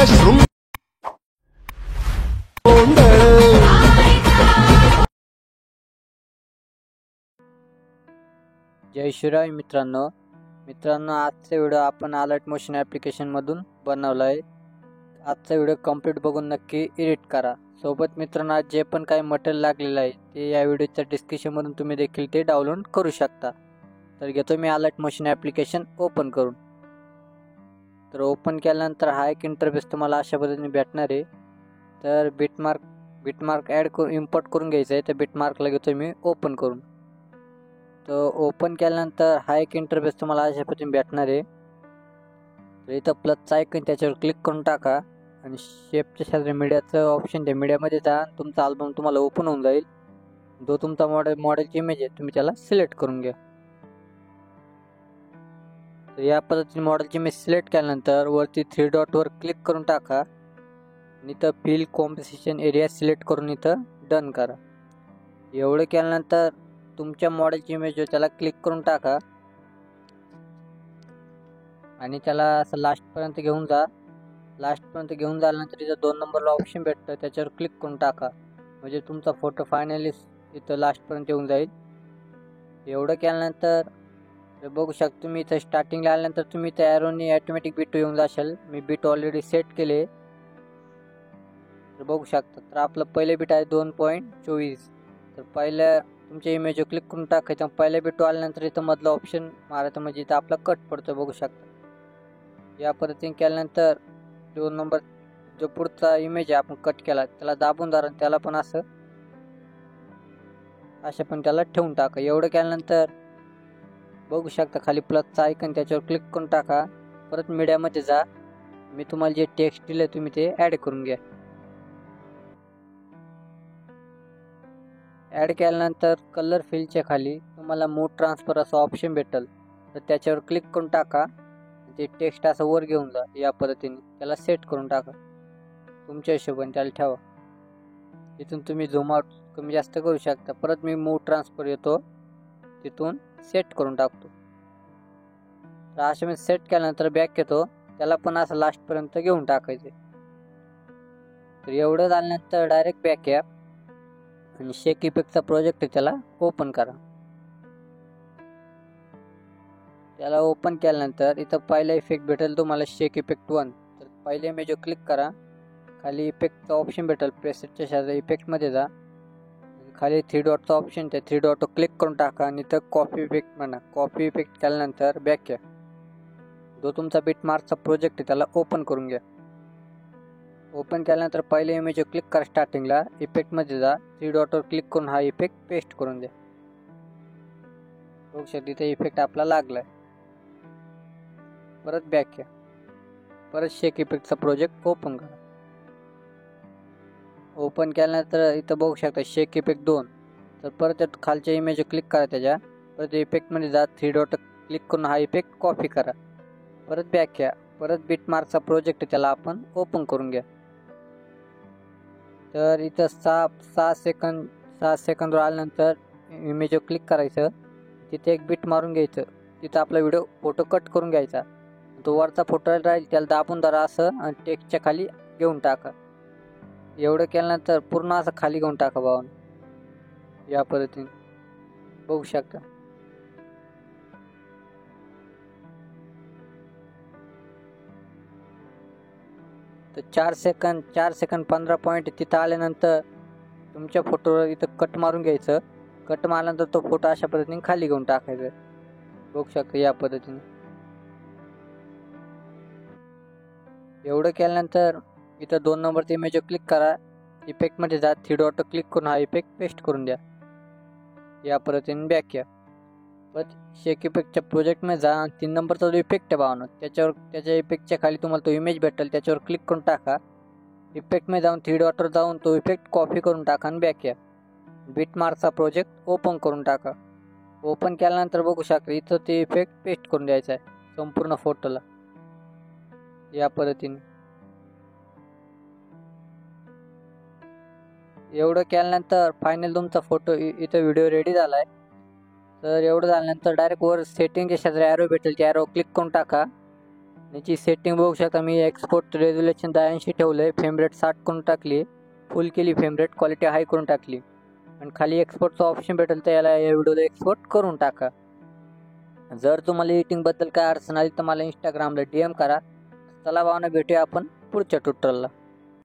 शृंग जय शिवराय मित्रांनो आजचा व्हिडिओ आपण अलर्ट मोशन ॲप्लिकेशन मधून बनवला आहे। आजचा व्हिडिओ कंप्लीट बघून नक्की एडिट करा। सोबत मित्रांनो आज जे पण काही मटेरियल लागलेलं आहे ते या व्हिडिओच्या डिस्क्रिप्शन मधून तुम्ही देखील ते डाउनलोड करू शकता। तर घेतो मी अलर्ट मोशन ॲप्लिकेशन ओपन करून। तर ओपन केल्यानंतर हा एक इंटरफेस तुम्हाला अशा पद्धतीने भेटणार आहे। तर बिटमार्क ॲड करून इम्पोर्ट करून घ्यायचं आहे। तर बिटमार्कला घेतो मी ओपन करून। तो ओपन केल्यानंतर हा एक इंटरफेस तुम्हाला अशा पद्धतीने भेटणार आहे। तर इथं प्लसचा आयकॉन त्याच्यावर क्लिक करून टाका आणि शेपच्या शेजारी मीडियाचं ऑप्शन द्या। मीडियामध्ये जा, तुमचा अल्बम तुम्हाला ओपन होऊन जाईल। जो तुमचा मॉडेलची इमेज आहे तुम्ही त्याला सिलेक्ट करून घ्या। तर या पद्धतीने मॉडेलची इमेज सिलेक्ट केल्यानंतर वरती 3 डॉटवर क्लिक करून टाका आणि इथं फिल कॉम्पोजिशन एरिया सिलेक्ट करून इथं डन करा। एवढं केल्यानंतर तुमच्या मॉडेलची इमेज त्याला क्लिक करून टाका आणि त्याला असं लास्टपर्यंत घेऊन जा। लास्टपर्यंत घेऊन झाल्यानंतर इथं 2 नंबरला ऑप्शन भेटतं त्याच्यावर क्लिक करून टाका, म्हणजे तुमचा फोटो फायनली इथं लास्टपर्यंत येऊन जाईल। एवढं केल्यानंतर बघू शकता तुम्ही इथं स्टार्टिंगला आल्यानंतर तुम्ही त्या ॲरोनी ऑटोमॅटिक बीट येऊन जाशाल। मी बीट ऑलरेडी सेट केले तर बघू शकता। तर आपलं पहिले बीट आहे 2.24। तर पहिल्या तुमच्या इमेजवर क्लिक करून टाकायचं। पहिल्या बीट आल्यानंतर इथं मधलं ऑप्शन मारायचं, म्हणजे इथं आपला कट पडतो बघू शकता। या पद्धतीने केल्यानंतर 2 नंबर जो पुढचा इमेज आहे आपण कट केला त्याला दाबून धरा, त्याला पण अशा पण त्याला ठेवून टाका। एवढं केल्यानंतर बघू शकता खाली प्लसचा आयकॉन त्याच्यावर क्लिक करून टाका। परत मीडियामध्ये जा, मी तुम्हाला जे टेक्स्ट दिले तुम्ही ते ॲड करून घ्या। ॲड केल्यानंतर कलर फिलच्या खाली तुम्हाला मूव ट्रान्सफर असं ऑप्शन भेटेल, तर त्याच्यावर क्लिक करून टाका। ते टेक्स्ट असं वर घेऊन जा, या पद्धतीने त्याला सेट करून टाका। तुमच्या हिशोबाने त्याला ठेवा। इथून तुम्ही झूम आउट कमी जास्त करू शकता। परत मी मूव ट्रान्सफर येतो तिथून सेट करून टाकतो। तर अशा मी सेट केल्यानंतर बॅक येतो, त्याला पण असं लास्टपर्यंत घेऊन टाकायचे। तर एवढं झाल्यानंतर डायरेक्ट बॅक या आणि शेक इफेक्टचा प्रोजेक्ट त्याला ओपन करा। त्याला ओपन केल्यानंतर इथं पहिला इफेक्ट भेटेल तुम्हाला शेक इफेक्ट 1। तर पहिले इमेजवर क्लिक करा, खाली इफेक्टचा ऑप्शन भेटेल, प्रेसेटच्या शेजारी इफेक्टमध्ये जा, खाली 3 डॉटचा ऑप्शन त्या 3 डॉटवर क्लिक करून टाका आणि इथं कॉपी इफेक्ट म्हणा। कॉपी इफेक्ट केल्यानंतर बॅक या, जो तुमचा बिटमार्कचा प्रोजेक्ट आहे त्याला ओपन करून घ्या। ओपन केल्यानंतर पहिले इमेजवर क्लिक करा, स्टार्टिंगला इफेक्टमध्ये जा, 3 डॉटवर क्लिक करून हा इफेक्ट पेस्ट करून द्या। बघू शकता इथे इफेक्ट आपला लागलाय। परत बॅक या, परत शेक इफेक्टचा प्रोजेक्ट ओपन करा। ओपन केल्यानंतर इथं बघू शकता शेक इफेक्ट 2। तर परत खालच्या इमेजवर क्लिक करा, त्याच्या परत इफेक्टमध्ये जा, 3 डॉट क्लिक करून हा इफेक्ट कॉपी करा। परत बॅक या, परत बिटमार्कचा प्रोजेक्ट त्याला आपण ओपन करून घ्या। तर इथं 6 सेकंदवर आल्यानंतर इमेजवर क्लिक करायचं, तिथे एक बीट मारून घ्यायचं, तिथं आपला फोटो कट करून घ्यायचा। तो वरचा फोटो राहील त्याला दाबून धरा असं आणि टेक्स्टच्या खाली घेऊन टाका। एवढं केल्यानंतर पूर्ण असं खाली घेऊन टाका भावानं, या पद्धतीने बघू शकता। तर 4 सेकंद 15 पॉईंट तिथं आल्यानंतर तुमच्या फोटोवर इथं कट मारून घ्यायचं। कट मारल्यानंतर तो फोटो अशा पद्धतीने खाली घेऊन टाकायचा, बघू शकता या पद्धतीने। एवढं केल्यानंतर इथं 2 नंबरच्या इमेजवर क्लिक करा, इफेक्टमध्ये जा, 3 डॉट क्लिक करून हा इफेक्ट पेस्ट करून द्या। या पद्धतीने बॅक या, परत शेक इफेक्टच्या प्रोजेक्टमध्ये जा, 3 नंबरचा जो इफेक्ट आहे भावना त्याच्या इफेक्टच्या खाली तुम्हाला तो इमेज भेटेल, त्याच्यावर क्लिक करून टाका। इफेक्टमध्ये जाऊन 3 डॉटवर जाऊन तो इफेक्ट कॉपी करून टाका आणि बॅक या। बिटमार्कचा प्रोजेक्ट ओपन करून टाका। ओपन केल्यानंतर बघू शकता इथं ते इफेक्ट पेस्ट करून द्यायचा आहे संपूर्ण फोटोला, या पद्धतीने। एवढं केल्यानंतर फायनल तुमचा फोटो इथं व्हिडिओ रेडी झालाय। तर एवढं झाल्यानंतर डायरेक्ट वर सेटिंगच्या शेजारी ॲरो भेटेल, त्या ॲरो क्लिक करून टाका याची सेटिंग बघू शकता. मी एक्सपोर्ट रेझोल्युशन 82 ठेवलं आहे, फ्रेम रेट 60 करून टाकली, फुल केली फ्रेम रेट, क्वालिटी हाय करून टाकली आणि खाली एक्सपोर्टचं ऑप्शन भेटेल तर या व्हिडिओला एक्सपोर्ट करून टाका. जर तुम्हाला एडिटिंगबद्दल काय अडचण आली तर मला इंस्टाग्रामला DM करा. चला भावना, भेटूया आपण पुढच्या ट्युटोरियलला.